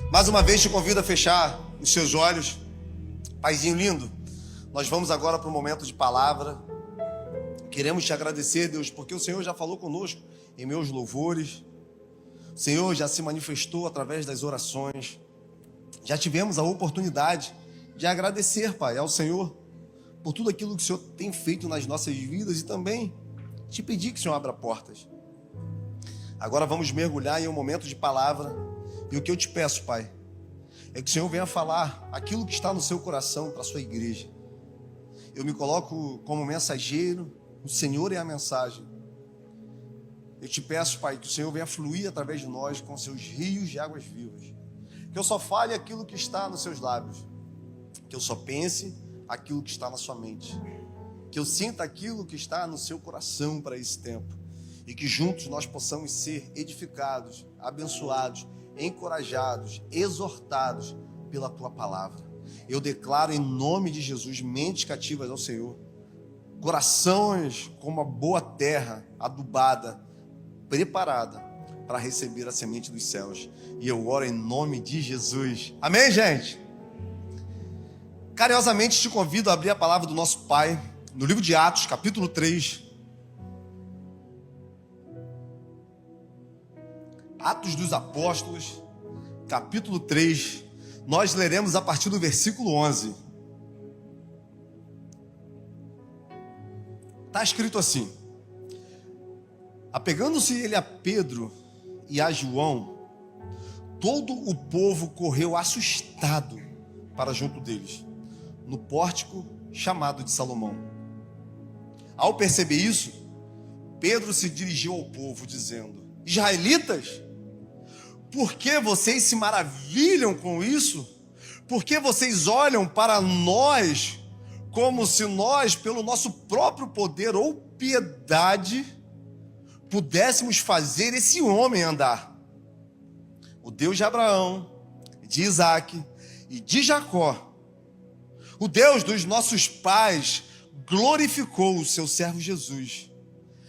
Mais uma vez te convido a fechar os seus olhos. Paizinho lindo, nós vamos agora para um momento de palavra. Queremos te agradecer, Deus, porque o Senhor já falou conosco em meus louvores. O Senhor já se manifestou através das orações. Já tivemos a oportunidade de agradecer, Pai, ao Senhor por tudo aquilo que o Senhor tem feito nas nossas vidas e também te pedir que o Senhor abra portas. Agora vamos mergulhar em um momento de palavra. E o que eu te peço, Pai, é que o Senhor venha falar aquilo que está no seu coração para a sua igreja. Eu me coloco como mensageiro, o Senhor é a mensagem. Eu te peço, Pai, que o Senhor venha fluir através de nós com seus rios de águas vivas. Que eu só fale aquilo que está nos seus lábios. Que eu só pense aquilo que está na sua mente. Que eu sinta aquilo que está no seu coração para esse tempo. E que juntos nós possamos ser edificados, abençoados, encorajados, exortados pela Tua palavra. Eu declaro em nome de Jesus mentes cativas ao Senhor. Corações como uma boa terra adubada, preparada para receber a semente dos céus. E eu oro em nome de Jesus. Amém, gente? Carinhosamente te convido a abrir a palavra do nosso Pai no livro de Atos, capítulo 3. Atos dos Apóstolos, capítulo 3. Nós leremos a partir do versículo 11. Está escrito assim: apegando-se ele a Pedro e a João, todo o povo correu assustado para junto deles, no pórtico chamado de Salomão. Ao perceber isso, Pedro se dirigiu ao povo, dizendo: Israelitas, por que vocês se maravilham com isso? Por que vocês olham para nós como se nós, pelo nosso próprio poder ou piedade, pudéssemos fazer esse homem andar? O Deus de Abraão, de Isaque e de Jacó, o Deus dos nossos pais, glorificou o seu servo Jesus.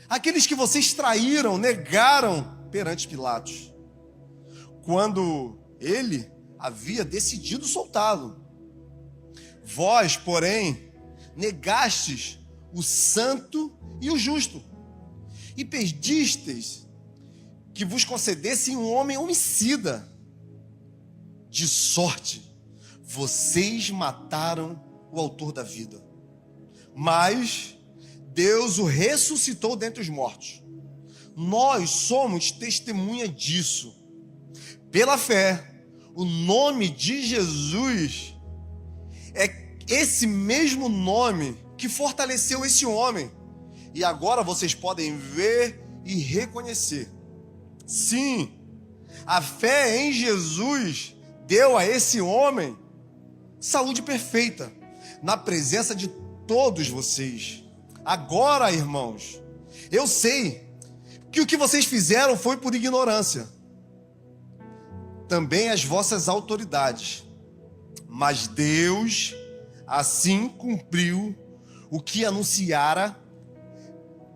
Aqueles que vocês traíram, negaram perante Pilatos, quando ele havia decidido soltá-lo. Vós, porém, negastes o santo e o justo, e pedisteis que vos concedesse um homem homicida. De sorte, vocês mataram o autor da vida, mas Deus o ressuscitou dentre os mortos. Nós somos testemunha disso. Pela fé, o nome de Jesus é esse mesmo nome que fortaleceu esse homem. E agora vocês podem ver e reconhecer. Sim, a fé em Jesus deu a esse homem saúde perfeita, na presença de todos vocês. Agora, irmãos, eu sei que o que vocês fizeram foi por ignorância. Também as vossas autoridades. Mas Deus assim cumpriu o que anunciara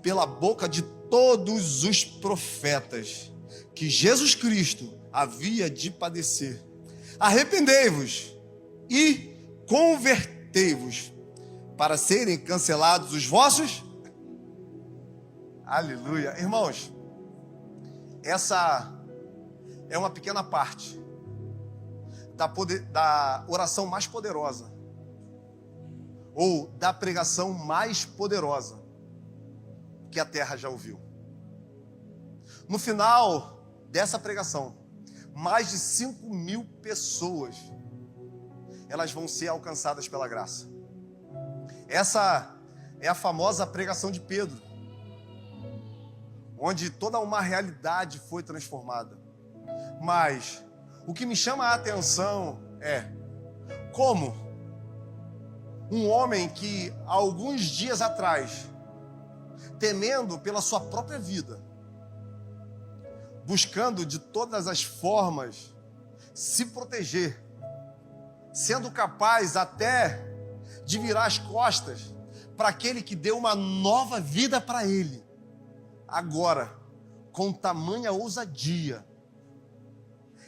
pela boca de todos os profetas, que Jesus Cristo havia de padecer. Arrependei-vos e convertei-vos para serem cancelados os vossos. Aleluia. Irmãos, essa é uma pequena parte da oração mais poderosa, ou da pregação mais poderosa que a terra já ouviu. No final dessa pregação, mais de 5.000 pessoas, elas vão ser alcançadas pela graça. Essa é a famosa pregação de Pedro, onde toda uma realidade foi transformada. Mas o que me chama a atenção é como um homem que há alguns dias atrás, temendo pela sua própria vida, buscando de todas as formas se proteger, sendo capaz até de virar as costas para aquele que deu uma nova vida para ele, agora, com tamanha ousadia,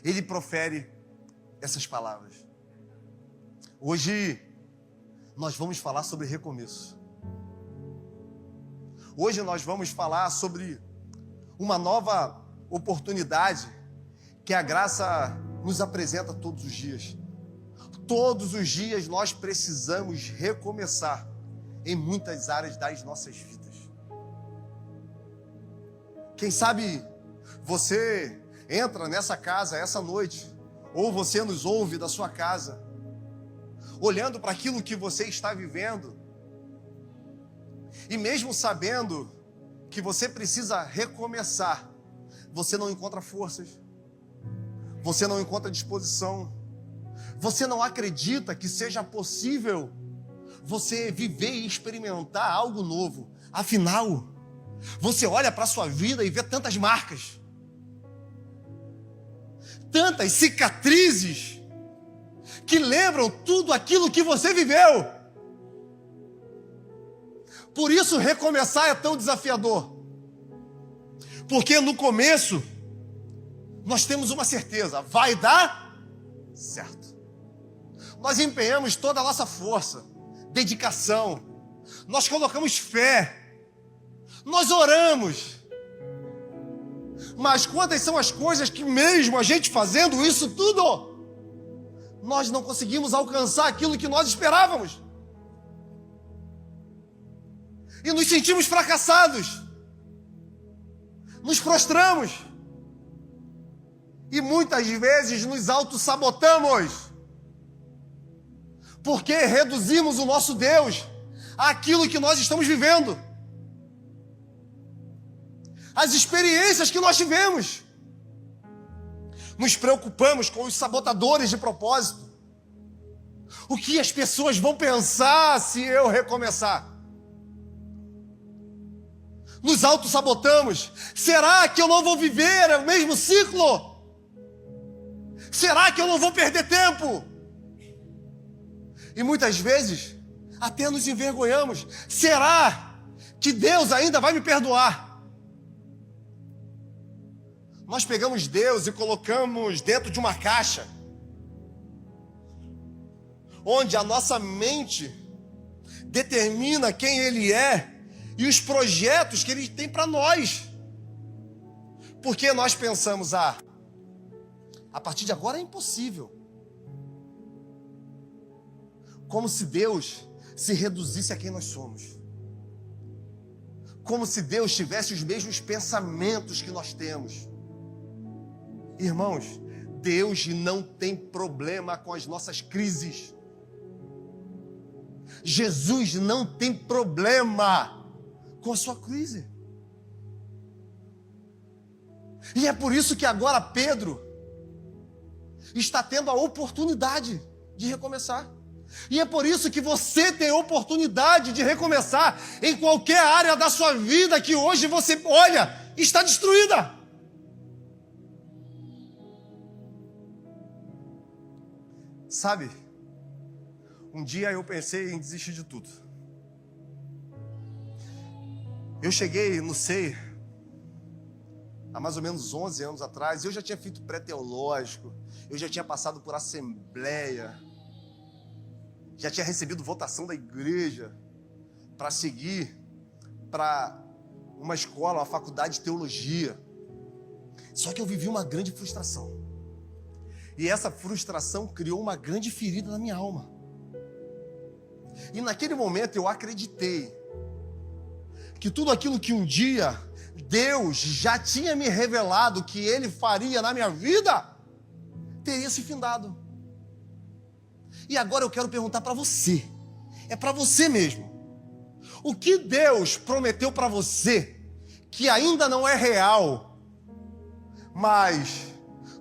ele profere essas palavras. Hoje nós vamos falar sobre recomeço. Hoje nós vamos falar sobre uma nova oportunidade que a graça nos apresenta todos os dias. Todos os dias nós precisamos recomeçar em muitas áreas das nossas vidas. Quem sabe você entra nessa casa essa noite, ou você nos ouve da sua casa, olhando para aquilo que você está vivendo, e mesmo sabendo que você precisa recomeçar, você não encontra forças, você não encontra disposição, você não acredita que seja possível você viver e experimentar algo novo. Afinal, você olha para a sua vida e vê tantas marcas, tantas cicatrizes que lembram tudo aquilo que você viveu. Por isso recomeçar é tão desafiador. Porque no começo nós temos uma certeza, vai dar certo. Nós empenhamos toda a nossa força, dedicação, nós colocamos fé, nós oramos. Mas quantas são as coisas que mesmo a gente fazendo isso tudo, nós não conseguimos alcançar aquilo que nós esperávamos. E nos sentimos fracassados. Nos prostramos. E muitas vezes nos autossabotamos. Porque reduzimos o nosso Deus àquilo que nós estamos vivendo. As experiências que nós tivemos. Nos preocupamos com os sabotadores de propósito. O que as pessoas vão pensar se eu recomeçar? Nos autossabotamos. Será que eu não vou viver o mesmo ciclo? Será que eu não vou perder tempo? E muitas vezes até nos envergonhamos. Será que Deus ainda vai me perdoar? Nós pegamos Deus e colocamos dentro de uma caixa, onde a nossa mente determina quem Ele é e os projetos que Ele tem para nós. Porque nós pensamos, a partir de agora é impossível. Como se Deus se reduzisse a quem nós somos. Como se Deus tivesse os mesmos pensamentos que nós temos. Irmãos, Deus não tem problema com as nossas crises. Jesus não tem problema com a sua crise. E é por isso que agora Pedro está tendo a oportunidade de recomeçar. E é por isso que você tem a oportunidade de recomeçar em qualquer área da sua vida que hoje você olha, está destruída. Sabe, um dia eu pensei em desistir de tudo. Eu cheguei no SEI há mais ou menos 11 anos atrás. Eu já tinha feito pré-teológico, eu já tinha passado por assembleia, já tinha recebido votação da igreja para seguir para uma escola, uma faculdade de teologia. Só que eu vivi uma grande frustração. E essa frustração criou uma grande ferida na minha alma. E naquele momento eu acreditei que tudo aquilo que um dia Deus já tinha me revelado que Ele faria na minha vida, teria se findado. E agora eu quero perguntar para você, é para você mesmo, o que Deus prometeu para você, que ainda não é real, mas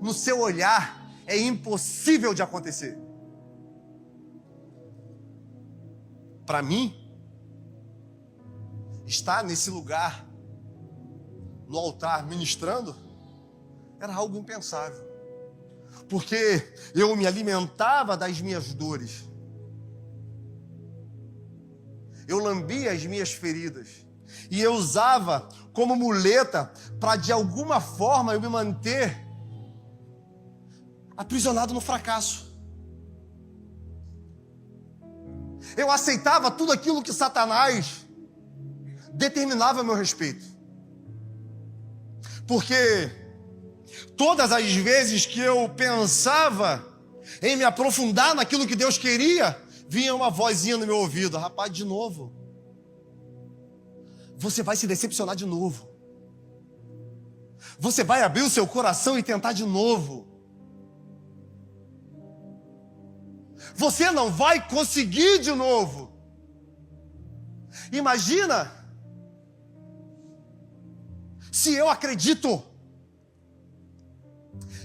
no seu olhar é impossível de acontecer? Para mim, estar nesse lugar, no altar, ministrando, era algo impensável. Porque eu me alimentava das minhas dores. Eu lambia as minhas feridas. E eu usava como muleta para, de alguma forma, eu me manter aprisionado no fracasso. Eu aceitava tudo aquilo que Satanás determinava a meu respeito. Porque todas as vezes que eu pensava em me aprofundar naquilo que Deus queria, vinha uma vozinha no meu ouvido: rapaz, de novo. Você vai se decepcionar de novo. Você vai abrir o seu coração e tentar de novo. Você não vai conseguir de novo. Imagina se eu acredito.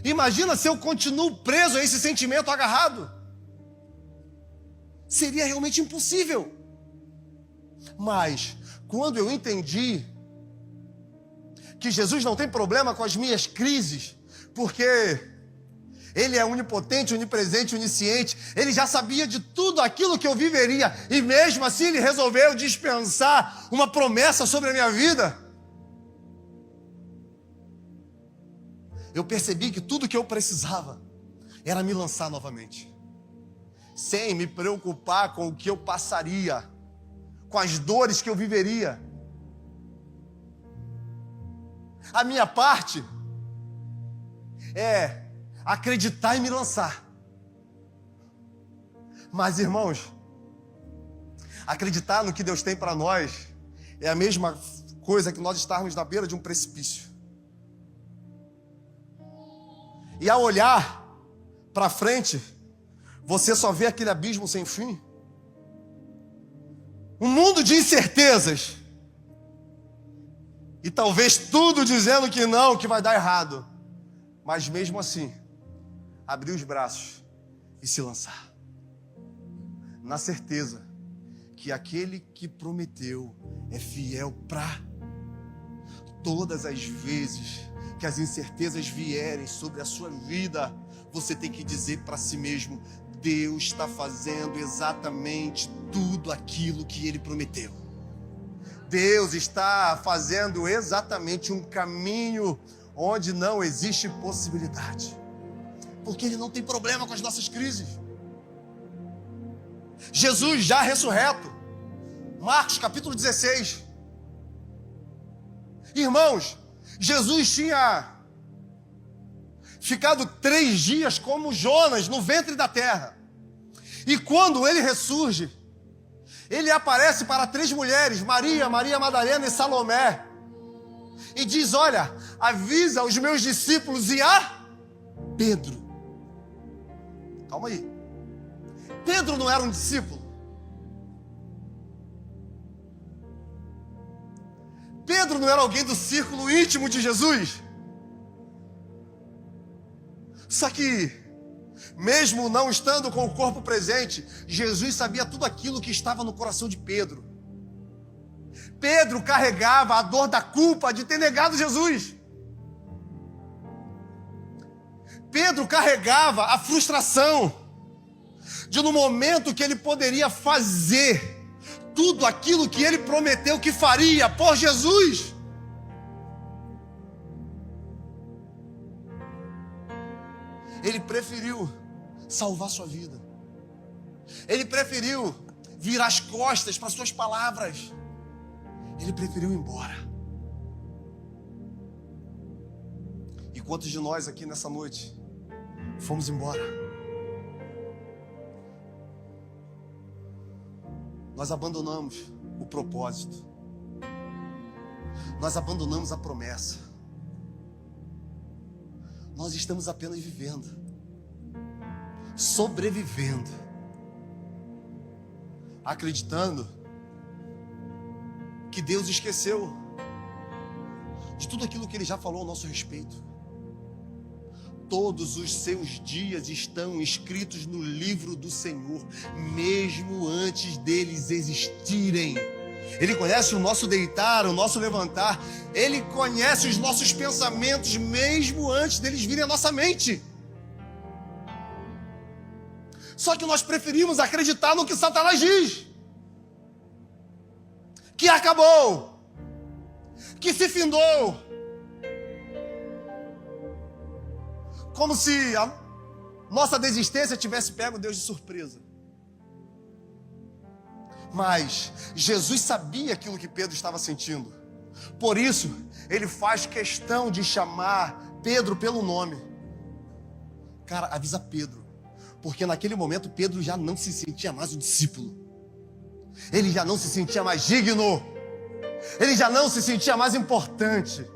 Imagina se eu continuo preso a esse sentimento agarrado. Seria realmente impossível. Mas quando eu entendi que Jesus não tem problema com as minhas crises, porque Ele é onipotente, onipresente, onisciente, Ele já sabia de tudo aquilo que eu viveria, e mesmo assim Ele resolveu dispensar uma promessa sobre a minha vida. Eu percebi que tudo que eu precisava era me lançar novamente, sem me preocupar com o que eu passaria, com as dores que eu viveria. A minha parte é acreditar e me lançar. Mas, irmãos, acreditar no que Deus tem para nós é a mesma coisa que nós estarmos na beira de um precipício. E ao olhar para frente, você só vê aquele abismo sem fim. Um mundo de incertezas. E talvez tudo dizendo que não, que vai dar errado. Mas mesmo assim, abrir os braços e se lançar. Na certeza que aquele que prometeu é fiel para todas as vezes que as incertezas vierem sobre a sua vida, você tem que dizer para si mesmo: Deus está fazendo exatamente tudo aquilo que Ele prometeu. Deus está fazendo exatamente um caminho onde não existe possibilidade. Porque Ele não tem problema com as nossas crises. Jesus já ressurreto. Marcos capítulo 16. Irmãos, Jesus tinha ficado 3 dias como Jonas no ventre da terra. E quando Ele ressurge, Ele aparece para 3 mulheres, Maria, Maria Madalena e Salomé, e diz: olha, avisa os meus discípulos e a Pedro. Calma aí. Pedro não era um discípulo? Pedro não era alguém do círculo íntimo de Jesus? Só que, mesmo não estando com o corpo presente, Jesus sabia tudo aquilo que estava no coração de Pedro. Pedro carregava a dor da culpa de ter negado Jesus. Pedro carregava a frustração de, no momento que ele poderia fazer tudo aquilo que ele prometeu que faria por Jesus, ele preferiu salvar sua vida. Ele preferiu virar as costas para suas palavras. Ele preferiu ir embora. E quantos de nós aqui nessa noite fomos embora? Nós abandonamos o propósito. Nós abandonamos a promessa. Nós estamos apenas vivendo, sobrevivendo, acreditando que Deus esqueceu de tudo aquilo que Ele já falou a nosso respeito. Todos os seus dias estão escritos no livro do Senhor, mesmo antes deles existirem. Ele conhece o nosso deitar, o nosso levantar. Ele conhece os nossos pensamentos, mesmo antes deles virem à nossa mente. Só que nós preferimos acreditar no que Satanás diz. Que acabou. Que se findou. Como se nossa desistência tivesse pego Deus de surpresa. Mas Jesus sabia aquilo que Pedro estava sentindo. Por isso, ele faz questão de chamar Pedro pelo nome. Cara, avisa Pedro. Porque naquele momento Pedro já não se sentia mais um discípulo. Ele já não se sentia mais digno. Ele já não se sentia mais importante.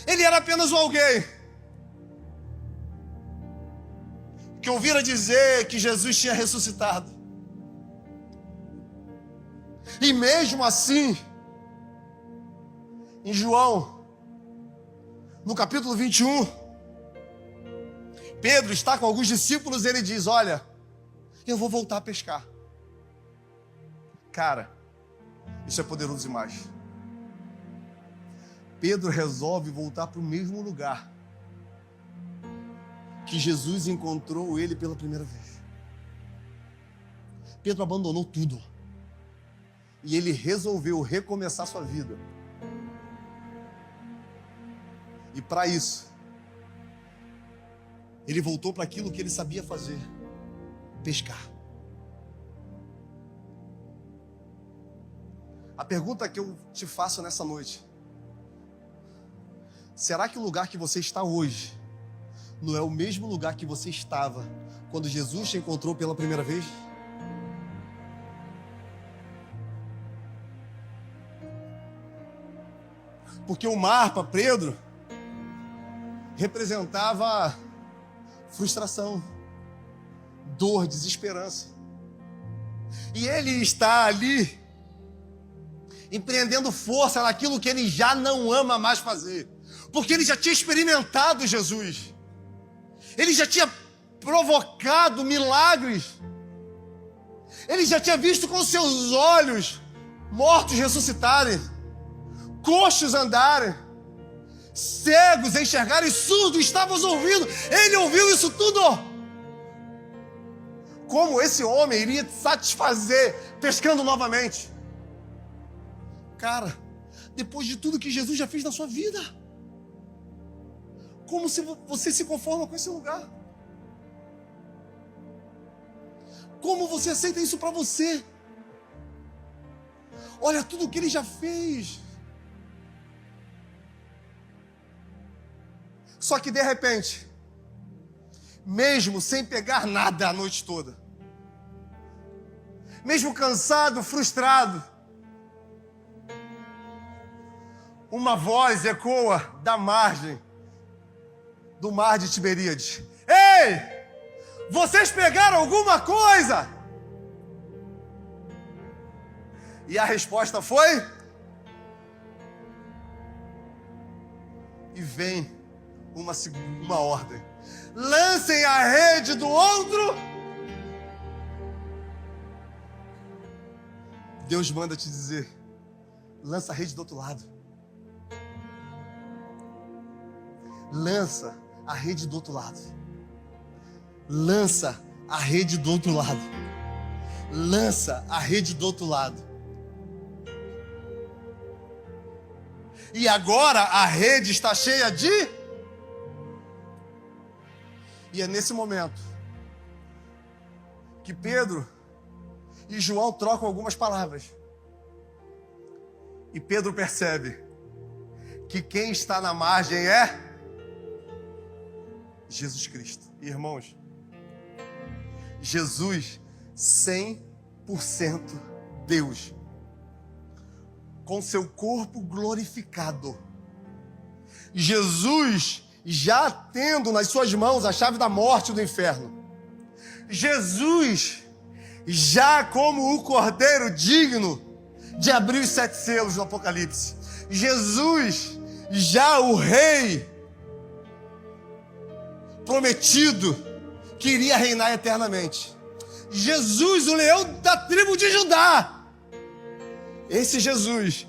Ele era apenas um alguém que ouvira dizer que Jesus tinha ressuscitado. E mesmo assim, em João, no capítulo 21, Pedro está com alguns discípulos e ele diz: olha, eu vou voltar a pescar. Cara, isso é poderoso demais. Pedro resolve voltar para o mesmo lugar que Jesus encontrou ele pela primeira vez. Pedro abandonou tudo. E ele resolveu recomeçar sua vida. E para isso, ele voltou para aquilo que ele sabia fazer: pescar. A pergunta que eu te faço nessa noite: será que o lugar que você está hoje não é o mesmo lugar que você estava quando Jesus te encontrou pela primeira vez? Porque o mar para Pedro representava frustração, dor, desesperança. E ele está ali empreendendo força naquilo que ele já não ama mais fazer. Porque ele já tinha experimentado Jesus. Ele já tinha provocado milagres. Ele já tinha visto com seus olhos mortos ressuscitarem, coxos andarem, cegos enxergarem, surdos estavam ouvindo. Ele ouviu isso tudo. Como esse homem iria te satisfazer pescando novamente? Cara, depois de tudo que Jesus já fez na sua vida, como se você se conforma com esse lugar? Como você aceita isso para você? Olha tudo que ele já fez. Só que de repente, mesmo sem pegar nada a noite toda, mesmo cansado, frustrado, uma voz ecoa da margem do mar de Tiberíades: ei, vocês pegaram alguma coisa? E a resposta foi: e vem uma ordem: lancem a rede do outro. Deus manda te dizer: lança a rede do outro lado. Lança a rede do outro lado. Lança a rede do outro lado. Lança a rede do outro lado. E agora a rede está cheia de... E é nesse momento que Pedro e João trocam algumas palavras. E Pedro percebe que quem está na margem é Jesus Cristo. Irmãos, Jesus 100% Deus, com seu corpo glorificado. Jesus já tendo nas suas mãos a chave da morte e do inferno. Jesus já como o cordeiro digno de abrir os 7 selos do Apocalipse. Jesus já o rei prometido que iria reinar eternamente. Jesus, o leão da tribo de Judá. Esse Jesus,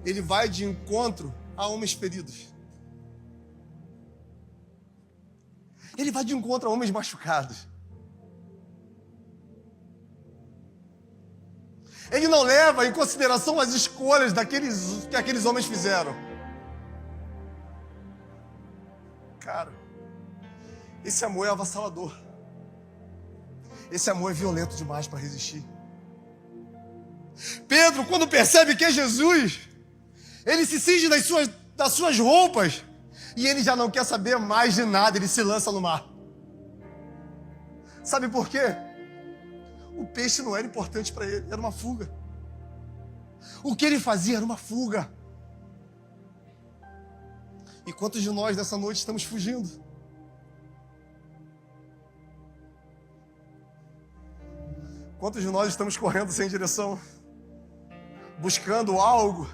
ele vai de encontro a homens feridos. Ele vai de encontro a homens machucados. Ele não leva em consideração as escolhas que aqueles homens fizeram. Cara, Esse amor é avassalador. Esse amor é violento demais para resistir. Pedro, quando percebe que é Jesus, ele se cinge das suas roupas e ele já não quer saber mais de nada, ele se lança no mar. Sabe por quê? O peixe não era importante para ele, era uma fuga. O que ele fazia era uma fuga. E quantos de nós nessa noite estamos fugindo? Quantos de nós estamos correndo sem direção? Buscando algo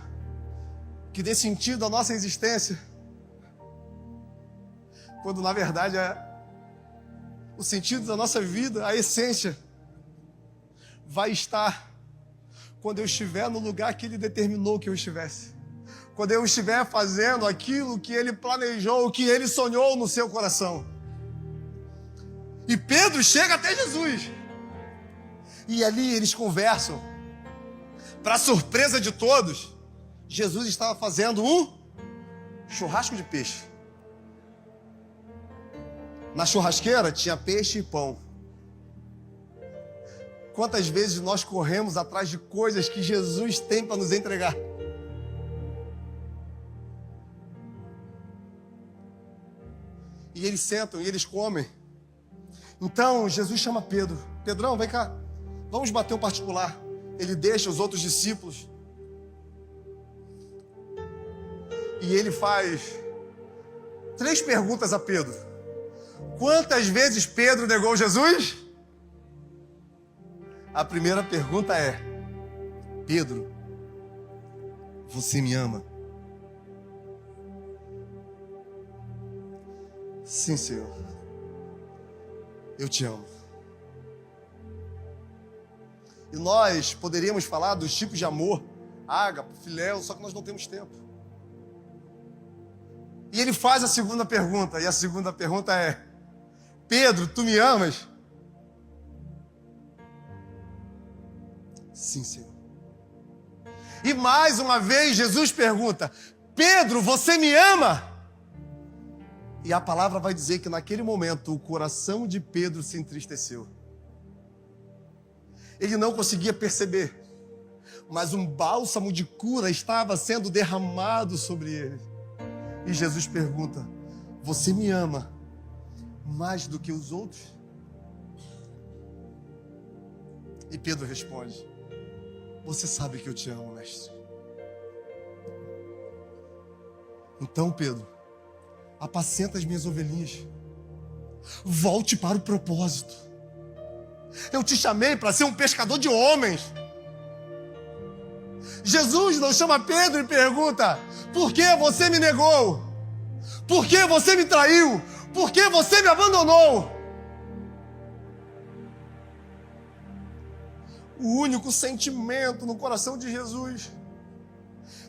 que dê sentido à nossa existência, quando na verdade o sentido da nossa vida, a essência, vai estar quando eu estiver no lugar que Ele determinou que eu estivesse, quando eu estiver fazendo aquilo que Ele planejou, que Ele sonhou no seu coração. E Pedro chega até Jesus, e ali eles conversam. Para surpresa de todos, Jesus estava fazendo um churrasco de peixe. Na churrasqueira tinha peixe e pão. Quantas vezes nós corremos atrás de coisas que Jesus tem para nos entregar? E eles sentam e eles comem. Então Jesus chama Pedro. Pedrão, vem cá, vamos bater um particular. Ele deixa os outros discípulos e ele faz 3 perguntas a Pedro. Quantas vezes Pedro negou Jesus? A primeira pergunta é: Pedro, você me ama? Sim, Senhor, eu te amo. E nós poderíamos falar dos tipos de amor, ágape, filéu, só que nós não temos tempo. E ele faz a segunda pergunta, e a segunda pergunta é: Pedro, tu me amas? Sim, Senhor. E mais uma vez Jesus pergunta: Pedro, você me ama? E a palavra vai dizer que naquele momento o coração de Pedro se entristeceu. Ele não conseguia perceber, mas um bálsamo de cura estava sendo derramado sobre ele. E Jesus pergunta: você me ama mais do que os outros? E Pedro responde: você sabe que eu te amo, mestre. Então, Pedro, apacenta as minhas ovelhinhas. Volte para o propósito. Eu te chamei para ser um pescador de homens. Jesus não chama Pedro e pergunta: por que você me negou? Por que você me traiu? Por que você me abandonou? O único sentimento no coração de Jesus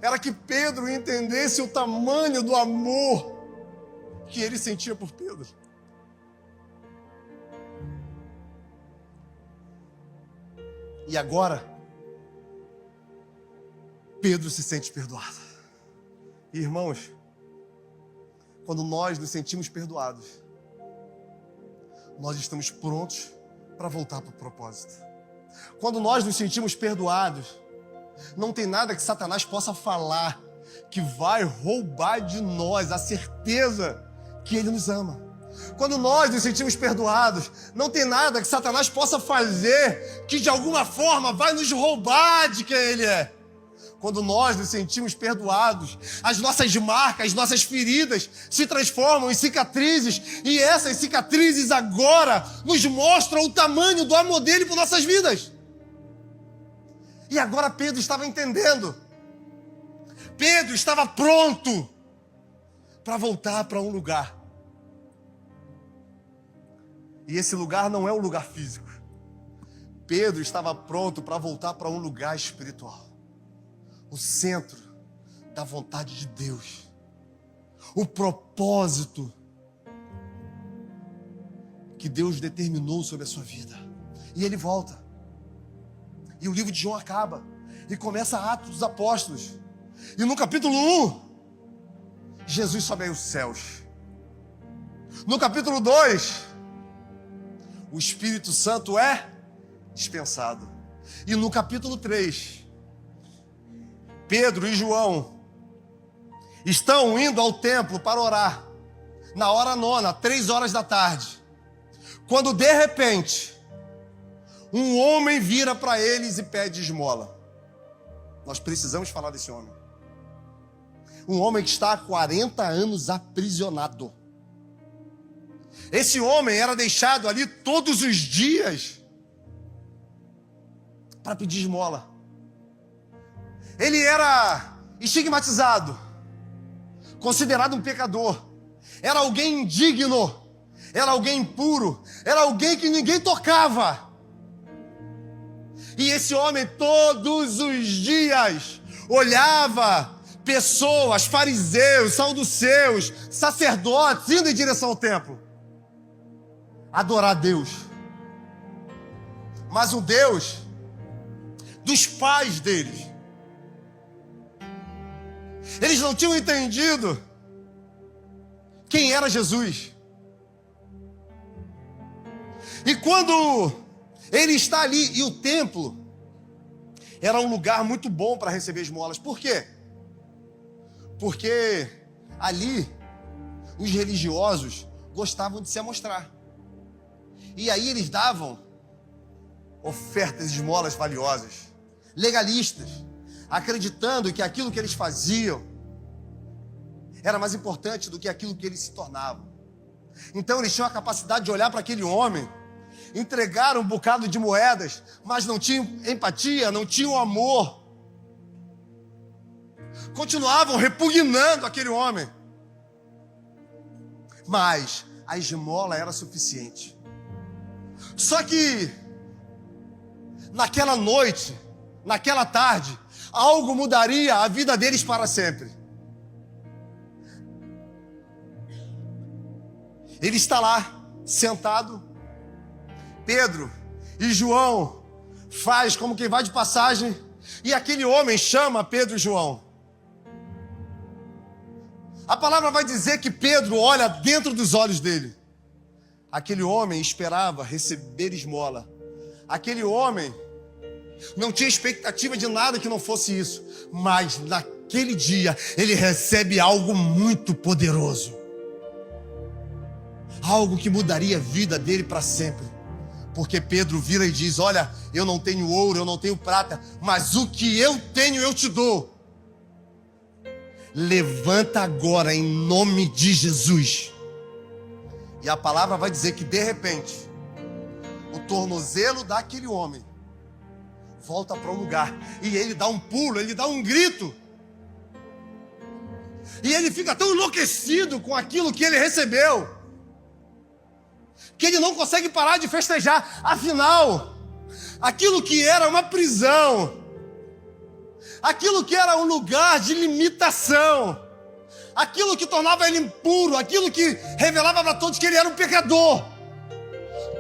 era que Pedro entendesse o tamanho do amor que ele sentia por Pedro. E agora, Pedro se sente perdoado. E, irmãos, quando nós nos sentimos perdoados, nós estamos prontos para voltar para o propósito. Quando nós nos sentimos perdoados, não tem nada que Satanás possa falar que vai roubar de nós a certeza que ele nos ama. Quando nós nos sentimos perdoados, não tem nada que Satanás possa fazer que de alguma forma vai nos roubar de quem ele é. Quando nós nos sentimos perdoados, as nossas marcas, as nossas feridas se transformam em cicatrizes, e essas cicatrizes agora nos mostram o tamanho do amor dele por nossas vidas. E agora Pedro estava entendendo. Pedro estava pronto para voltar para um lugar. E esse lugar não é um lugar físico. Pedro estava pronto para voltar para um lugar espiritual. O centro da vontade de Deus. O propósito que Deus determinou sobre a sua vida. E ele volta. E o livro de João acaba. E começa Atos dos Apóstolos. E no capítulo 1, Jesus sobe aos céus. No capítulo 2, o Espírito Santo é dispensado. E no capítulo 3, Pedro e João estão indo ao templo para orar, na hora 9, 3 horas da tarde, quando de repente, um homem vira para eles e pede esmola. Nós precisamos falar desse homem. Um homem que está há 40 anos aprisionado. Esse homem era deixado ali todos os dias para pedir esmola. Ele era estigmatizado, considerado um pecador. Era alguém indigno, era alguém impuro, era alguém que ninguém tocava. E esse homem todos os dias olhava pessoas, fariseus, saduceus, sacerdotes indo em direção ao templo adorar a Deus. Mas o Deus dos pais deles. Eles não tinham entendido quem era Jesus. E quando ele está ali, e o templo era um lugar muito bom para receber esmolas. Por quê? Porque ali os religiosos gostavam de se amostrar. E aí eles davam ofertas de esmolas valiosas, legalistas, acreditando que aquilo que eles faziam era mais importante do que aquilo que eles se tornavam. Então eles tinham a capacidade de olhar para aquele homem, entregar um bocado de moedas, mas não tinham empatia, não tinham amor. Continuavam repugnando aquele homem. Mas a esmola era suficiente. Só que naquela noite, naquela tarde, algo mudaria a vida deles para sempre. Ele está lá, sentado. Pedro e João faz como quem vai de passagem. E aquele homem chama Pedro e João. A palavra vai dizer que Pedro olha dentro dos olhos dele. Aquele homem esperava receber esmola. Aquele homem não tinha expectativa de nada que não fosse isso. Mas naquele dia ele recebe algo muito poderoso. Algo que mudaria a vida dele para sempre. Porque Pedro vira e diz: olha, eu não tenho ouro, eu não tenho prata, mas o que eu tenho eu te dou. Levanta agora em nome de Jesus. E a palavra vai dizer que de repente o tornozelo daquele homem volta para o lugar. E ele dá um pulo, ele dá um grito. E ele fica tão enlouquecido com aquilo que ele recebeu, que ele não consegue parar de festejar. Afinal, aquilo que era uma prisão, aquilo que era um lugar de limitação, aquilo que tornava ele impuro, aquilo que revelava para todos que ele era um pecador,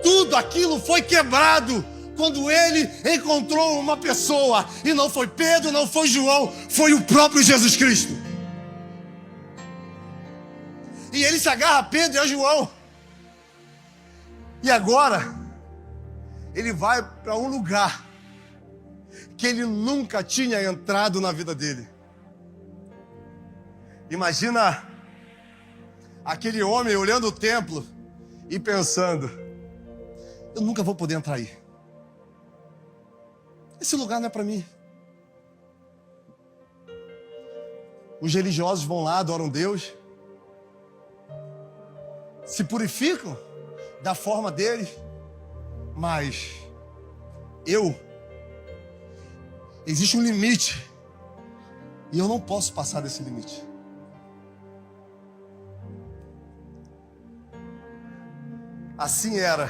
tudo aquilo foi quebrado quando ele encontrou uma pessoa. E não foi Pedro, não foi João, foi o próprio Jesus Cristo. E ele se agarra a Pedro e a João. E agora ele vai para um lugar que ele nunca tinha entrado na vida dele. Imagina aquele homem olhando o templo e pensando: eu nunca vou poder entrar aí. Esse lugar não é para mim. Os religiosos vão lá, adoram Deus, se purificam da forma deles, mas existe um limite e eu não posso passar desse limite. Assim era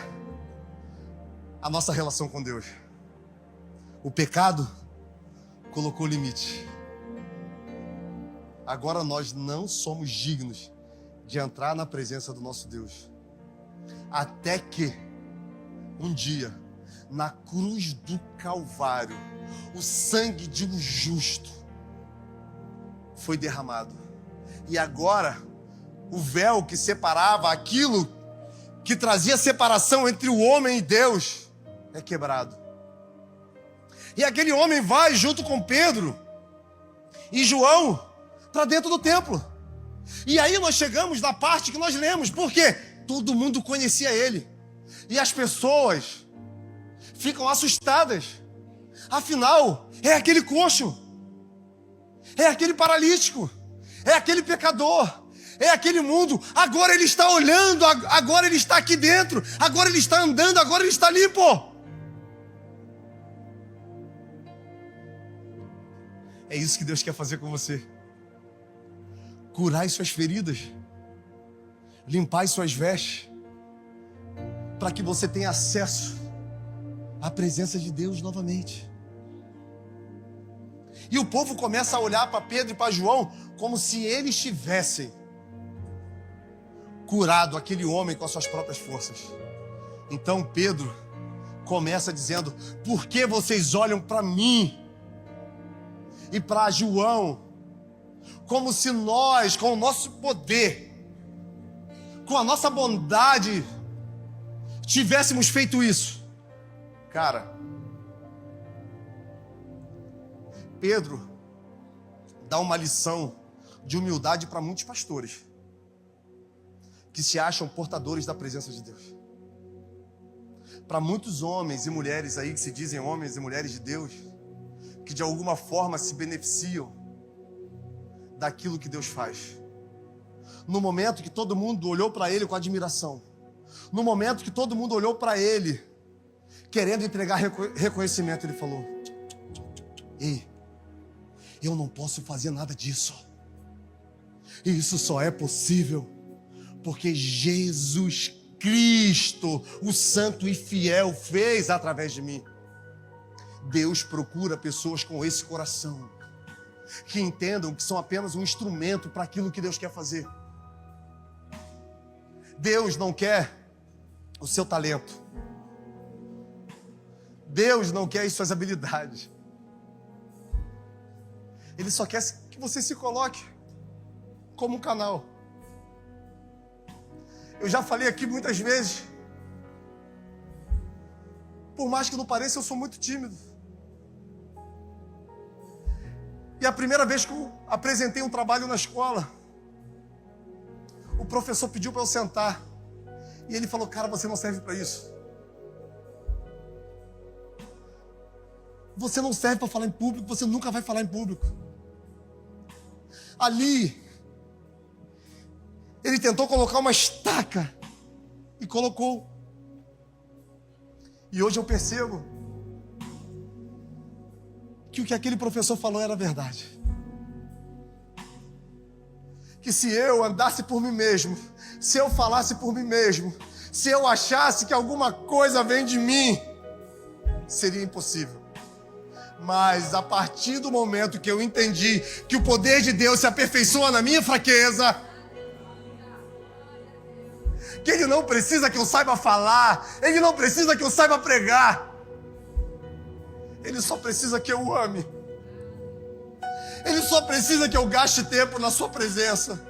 a nossa relação com Deus. O pecado colocou limite. Agora nós não somos dignos de entrar na presença do nosso Deus. Até que um dia, na cruz do Calvário, o sangue de um justo foi derramado. E agora o véu que separava, aquilo que trazia separação entre o homem e Deus, é quebrado. E aquele homem vai junto com Pedro e João para dentro do templo. E aí nós chegamos na parte que nós lemos, porque todo mundo conhecia ele. E as pessoas ficam assustadas. Afinal, é aquele coxo, é aquele paralítico, é aquele pecador, é aquele mundo. Agora ele está olhando, agora ele está aqui dentro, agora ele está andando, agora ele está limpo. É isso que Deus quer fazer com você. Curar as suas feridas, limpar as suas vestes, para que você tenha acesso à presença de Deus novamente. E o povo começa a olhar para Pedro e para João como se eles tivessem curado aquele homem com as suas próprias forças. Então Pedro começa dizendo: por que vocês olham para mim e para João como se nós, com o nosso poder, com a nossa bondade, tivéssemos feito isso? Cara, Pedro dá uma lição de humildade para muitos pastores que se acham portadores da presença de Deus. Para muitos homens e mulheres aí que se dizem homens e mulheres de Deus, que de alguma forma se beneficiam daquilo que Deus faz. No momento que todo mundo olhou para ele com admiração, no momento que todo mundo olhou para ele querendo entregar reconhecimento, ele falou: ei, eu não posso fazer nada disso. E isso só é possível porque Jesus Cristo, o santo e fiel, fez através de mim. Deus procura pessoas com esse coração, que entendam que são apenas um instrumento para aquilo que Deus quer fazer. Deus não quer o seu talento. Deus não quer as suas habilidades. Ele só quer que você se coloque como um canal. Eu já falei aqui muitas vezes, por mais que não pareça, eu sou muito tímido. E a primeira vez que eu apresentei um trabalho na escola, o professor pediu para eu sentar. E ele falou: cara, você não serve para isso. Você não serve para falar em público, você nunca vai falar em público. Ali, ele tentou colocar uma estaca e colocou. E hoje eu percebo que o que aquele professor falou era verdade. Que se eu andasse por mim mesmo, se eu falasse por mim mesmo, se eu achasse que alguma coisa vem de mim, seria impossível. Mas a partir do momento que eu entendi que o poder de Deus se aperfeiçoa na minha fraqueza, que Ele não precisa que eu saiba falar, Ele não precisa que eu saiba pregar, Ele só precisa que eu ame. Ele só precisa que eu gaste tempo na sua presença.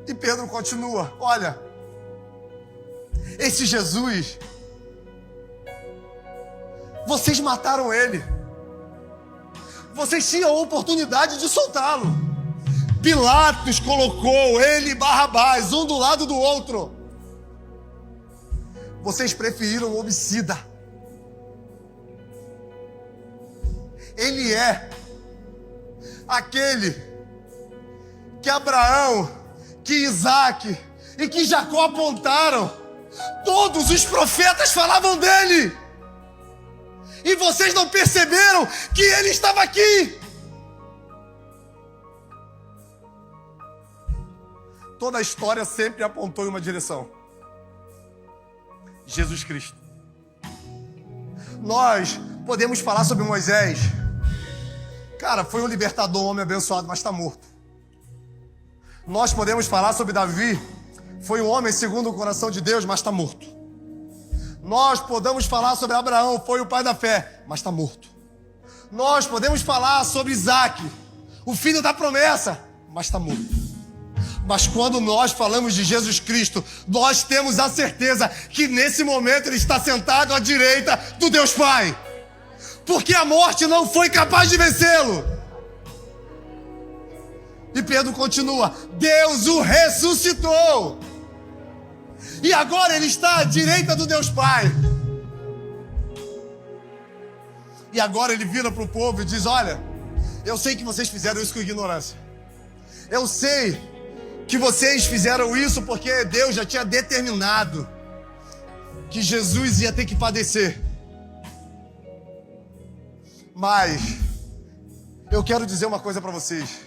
E Pedro continua: olha, esse Jesus, vocês mataram ele. Vocês tinham a oportunidade de soltá-lo. Pilatos colocou ele e Barrabás, um do lado do outro. Vocês preferiram o homicida. Ele é aquele que Abraão, que Isaac e que Jacó apontaram. Todos os profetas falavam dele. E vocês não perceberam que ele estava aqui. Toda a história sempre apontou em uma direção: Jesus Cristo. Nós podemos falar sobre Moisés. Cara, foi um libertador, um homem abençoado, mas está morto. Nós podemos falar sobre Davi. Foi um homem segundo o coração de Deus, mas está morto. Nós podemos falar sobre Abraão. Foi o pai da fé, mas está morto. Nós podemos falar sobre Isaac, o filho da promessa, mas está morto. Mas quando nós falamos de Jesus Cristo, nós temos a certeza que nesse momento Ele está sentado à direita do Deus Pai. Porque a morte não foi capaz de vencê-lo. E Pedro continua: Deus o ressuscitou. E agora Ele está à direita do Deus Pai. E agora Ele vira para o povo e diz: olha, eu sei que vocês fizeram isso com ignorância. Eu sei que vocês fizeram isso porque Deus já tinha determinado que Jesus ia ter que padecer. Mas eu quero dizer uma coisa para vocês.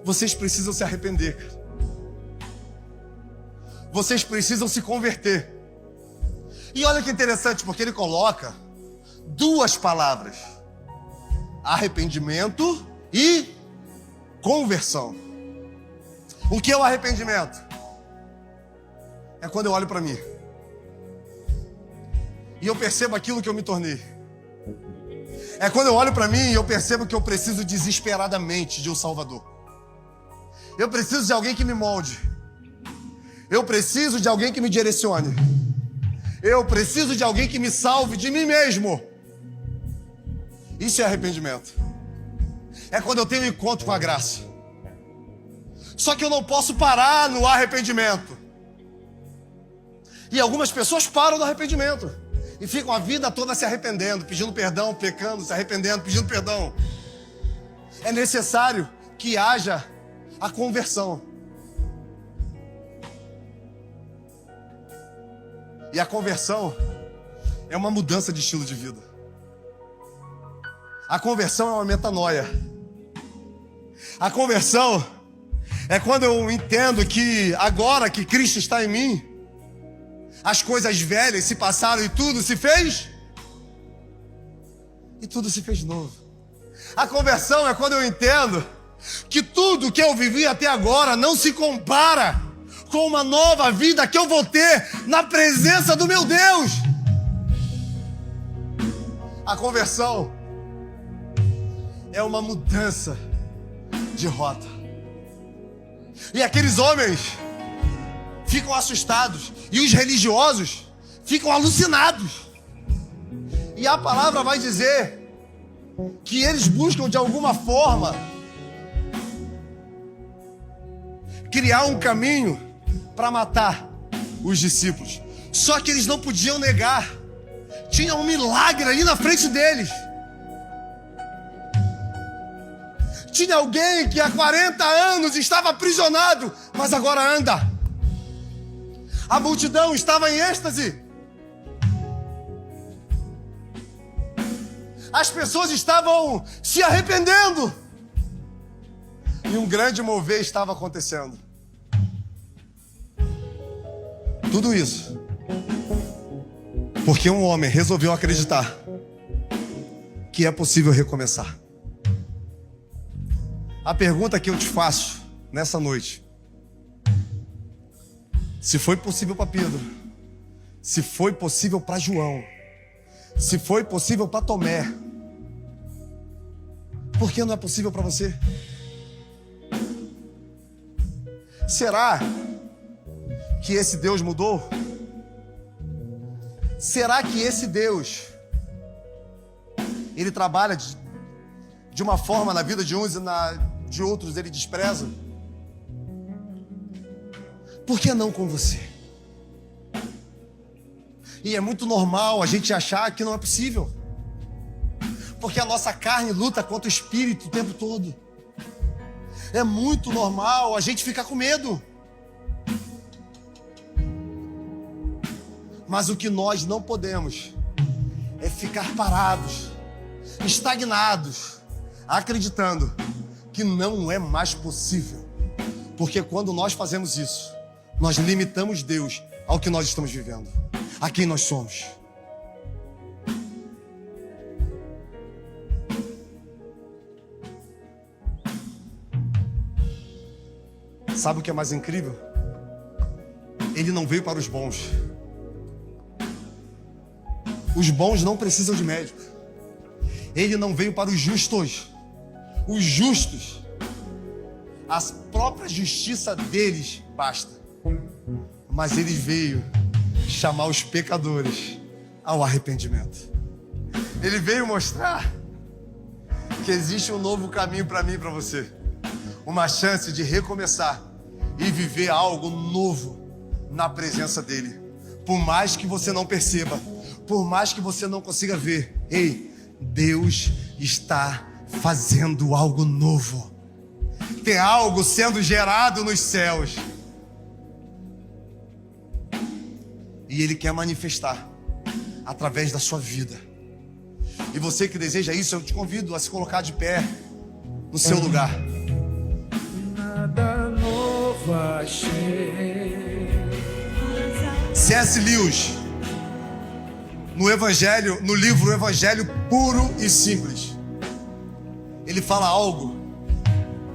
Vocês precisam se arrepender. Vocês precisam se converter. E olha que interessante, porque ele coloca duas palavras: arrependimento e conversão. O que é o arrependimento? É quando eu olho para mim e eu percebo aquilo que eu me tornei. É quando eu olho para mim e eu percebo que eu preciso desesperadamente de um Salvador. Eu preciso de alguém que me molde. Eu preciso de alguém que me direcione. Eu preciso de alguém que me salve de mim mesmo. Isso é arrependimento. É quando eu tenho um encontro com a graça. Só que eu não posso parar no arrependimento. E algumas pessoas param no arrependimento e ficam a vida toda se arrependendo, pedindo perdão, pecando, se arrependendo, pedindo perdão. É necessário que haja a conversão. E a conversão é uma mudança de estilo de vida. A conversão é uma metanoia. A conversão é quando eu entendo que agora que Cristo está em mim, as coisas velhas se passaram e tudo se fez. E tudo se fez novo. A conversão é quando eu entendo que tudo que eu vivi até agora não se compara com uma nova vida que eu vou ter na presença do meu Deus. A conversão é uma mudança de rota. E aqueles homens ficam assustados e os religiosos ficam alucinados. E a palavra vai dizer que eles buscam de alguma forma criar um caminho para matar os discípulos. Só que eles não podiam negar. Tinha um milagre ali na frente deles. Tinha alguém que há 40 anos estava aprisionado, mas agora anda. A multidão estava em êxtase. As pessoas estavam se arrependendo. E um grande mover estava acontecendo. Tudo isso porque um homem resolveu acreditar que é possível recomeçar. A pergunta que eu te faço nessa noite: se foi possível para Pedro, se foi possível para João, se foi possível para Tomé, por que não é possível para você? Será que esse Deus mudou? Será que esse Deus, ele trabalha de uma forma na vida de uns e de outros ele despreza? Por que não com você? E é muito normal a gente achar que não é possível, porque a nossa carne luta contra o espírito o tempo todo. É muito normal a gente ficar com medo. Mas o que nós não podemos é ficar parados, estagnados, acreditando que não é mais possível. Porque quando nós fazemos isso, nós limitamos Deus ao que nós estamos vivendo, a quem nós somos. Sabe o que é mais incrível? Ele não veio para os bons. Os bons não precisam de médico. Ele não veio para os justos. Os justos, a própria justiça deles basta. Mas ele veio chamar os pecadores ao arrependimento. Ele veio mostrar que existe um novo caminho para mim e para você. Uma chance de recomeçar e viver algo novo na presença dele. Por mais que você não perceba, por mais que você não consiga ver, ei, Deus está fazendo algo novo. Tem algo sendo gerado nos céus. E Ele quer manifestar através da sua vida. E você que deseja isso, eu te convido a se colocar de pé no seu lugar. Nada novo achei. C.S. Lewis, no livro Evangelho Puro e Simples, ele fala algo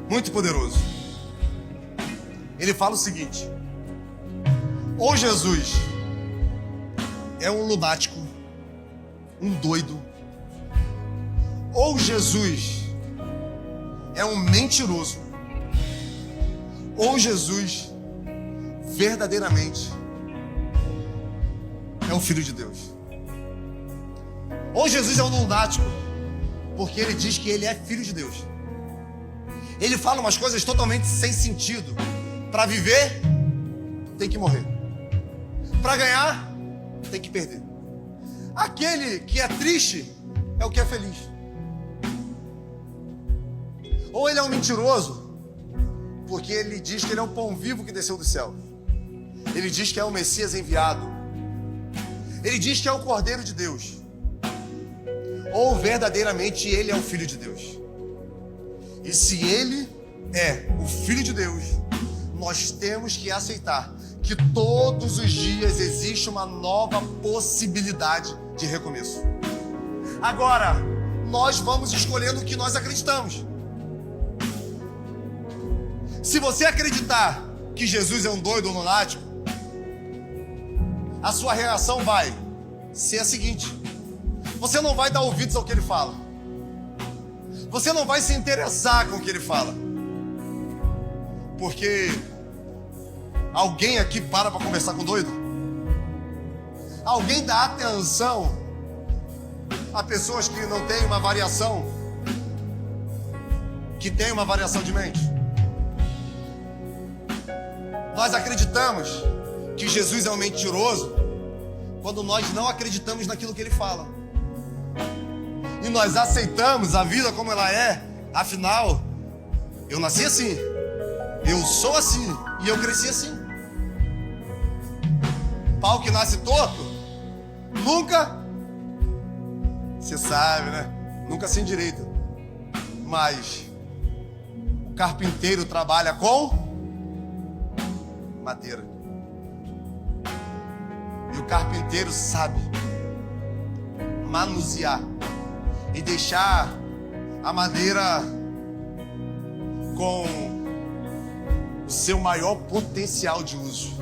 muito poderoso. Ele fala o seguinte: ou Jesus é um lunático, um doido, ou Jesus é um mentiroso, ou Jesus verdadeiramente é o Filho de Deus. Ou Jesus é um lunático, porque ele diz que ele é Filho de Deus. Ele fala umas coisas totalmente sem sentido. Para viver, tem que morrer. Para ganhar, tem que perder. Aquele que é triste é o que é feliz. Ou ele é um mentiroso, porque ele diz que ele é o pão vivo que desceu do céu. Ele diz que é o Messias enviado. Ele diz que é o Cordeiro de Deus. Ou verdadeiramente ele é o Filho de Deus. E se ele é o Filho de Deus, nós temos que aceitar que todos os dias existe uma nova possibilidade de recomeço. Agora, nós vamos escolhendo o que nós acreditamos. Se você acreditar que Jesus é um doido ou lunático, a sua reação vai ser a seguinte: você não vai dar ouvidos ao que ele fala. Você não vai se interessar com o que ele fala. Porque alguém aqui para conversar com doido? Alguém dá atenção a pessoas que não têm uma variação, que têm uma variação de mente? Nós acreditamos que Jesus é um mentiroso quando nós não acreditamos naquilo que ele fala. E nós aceitamos a vida como ela é. Afinal, eu nasci assim, eu sou assim e eu cresci assim. Pau que nasce torto nunca, você sabe, né? Nunca se endireita. Mas o carpinteiro trabalha com madeira. E o carpinteiro sabe manusear e deixar a madeira com o seu maior potencial de uso.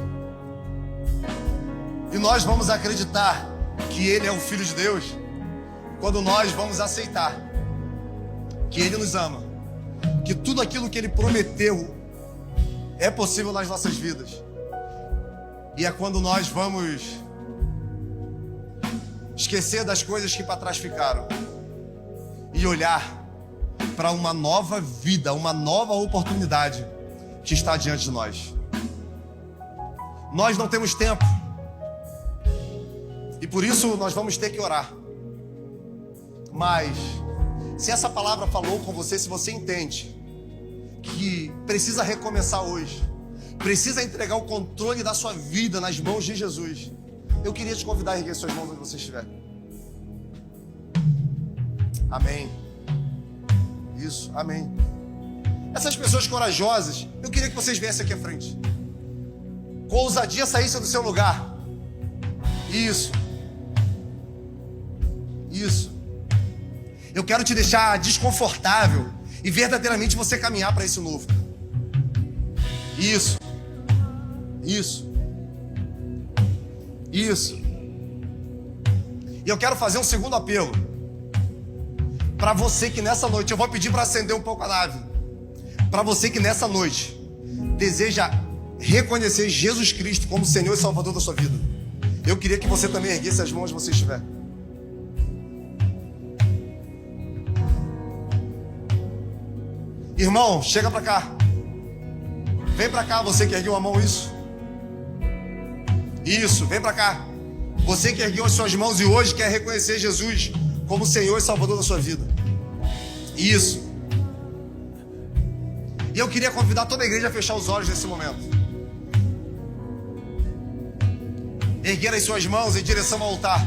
E nós vamos acreditar que Ele é o Filho de Deus quando nós vamos aceitar que Ele nos ama, que tudo aquilo que Ele prometeu é possível nas nossas vidas. E é quando nós vamos esquecer das coisas que para trás ficaram e olhar para uma nova vida, uma nova oportunidade que está diante de nós. Nós não temos tempo e por isso nós vamos ter que orar. Mas se essa palavra falou com você, se você entende que precisa recomeçar hoje, precisa entregar o controle da sua vida nas mãos de Jesus, eu queria te convidar a erguer suas mãos onde você estiver. Amém. Isso, amém. Essas pessoas corajosas, eu queria que vocês viessem aqui à frente. Com ousadia saíssem do seu lugar. Isso. Isso. Eu quero te deixar desconfortável e verdadeiramente você caminhar para esse novo. Isso. Isso. Isso. E eu quero fazer um segundo apelo. Para você que nessa noite, eu vou pedir para acender um pouco a nave. Para você que nessa noite deseja reconhecer Jesus Cristo como Senhor e Salvador da sua vida, eu queria que você também erguesse as mãos onde você estiver. Irmão, chega para cá. Vem para cá, você que ergueu a mão, isso. Isso, vem para cá. Você que ergueu as suas mãos e hoje quer reconhecer Jesus como Senhor e Salvador da sua vida. Isso. E eu queria convidar toda a igreja a fechar os olhos nesse momento. Erguer as suas mãos em direção ao altar.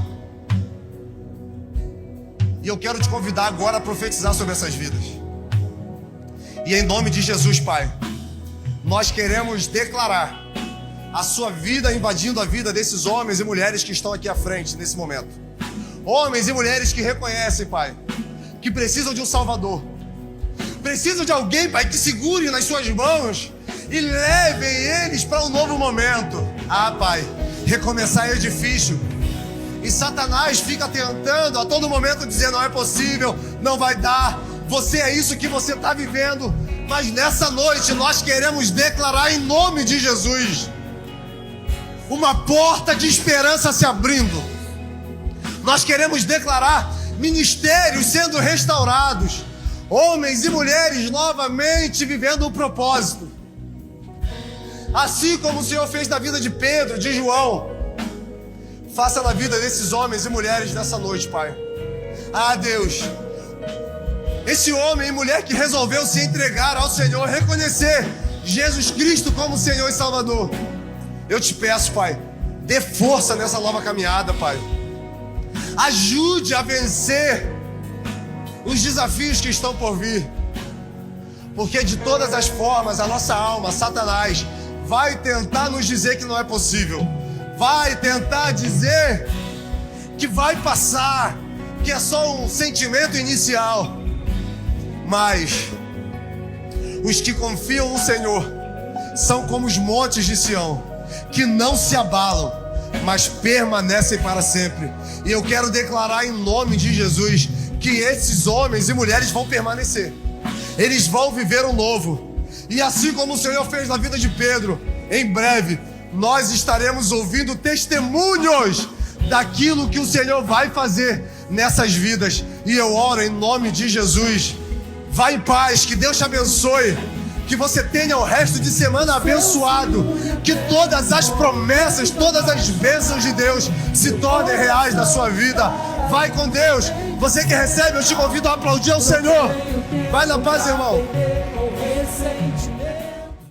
E eu quero te convidar agora a profetizar sobre essas vidas. E em nome de Jesus, Pai, nós queremos declarar a sua vida invadindo a vida desses homens e mulheres que estão aqui à frente nesse momento. Homens e mulheres que reconhecem, Pai, que precisam de um Salvador. Precisam de alguém, Pai, que segure nas suas mãos e levem eles para um novo momento. Ah, Pai, recomeçar é difícil. E Satanás fica tentando a todo momento dizer: não é possível, não vai dar. Você é isso que você está vivendo. Mas nessa noite nós queremos declarar em nome de Jesus uma porta de esperança se abrindo. Nós queremos declarar ministérios sendo restaurados, homens e mulheres novamente vivendo um propósito. Assim como o Senhor fez na vida de Pedro, de João, faça na vida desses homens e mulheres nessa noite, Pai. Ah, Deus, esse homem e mulher que resolveu se entregar ao Senhor, reconhecer Jesus Cristo como Senhor e Salvador, eu te peço, Pai, dê força nessa nova caminhada, Pai. Ajude a vencer os desafios que estão por vir. Porque de todas as formas, a nossa alma, Satanás, vai tentar nos dizer que não é possível. Vai tentar dizer que vai passar, que é só um sentimento inicial. Mas os que confiam no Senhor são como os montes de Sião, que não se abalam, mas permanecem para sempre. E eu quero declarar em nome de Jesus que esses homens e mulheres vão permanecer. Eles vão viver um novo. E assim como o Senhor fez na vida de Pedro, em breve nós estaremos ouvindo testemunhos daquilo que o Senhor vai fazer nessas vidas. E eu oro em nome de Jesus. Vá em paz, que Deus te abençoe, que você tenha o resto de semana abençoado, que todas as promessas, todas as bênçãos de Deus se tornem reais na sua vida. Vai com Deus. Você que recebe, eu te convido a aplaudir ao Senhor. Vai na paz, irmão.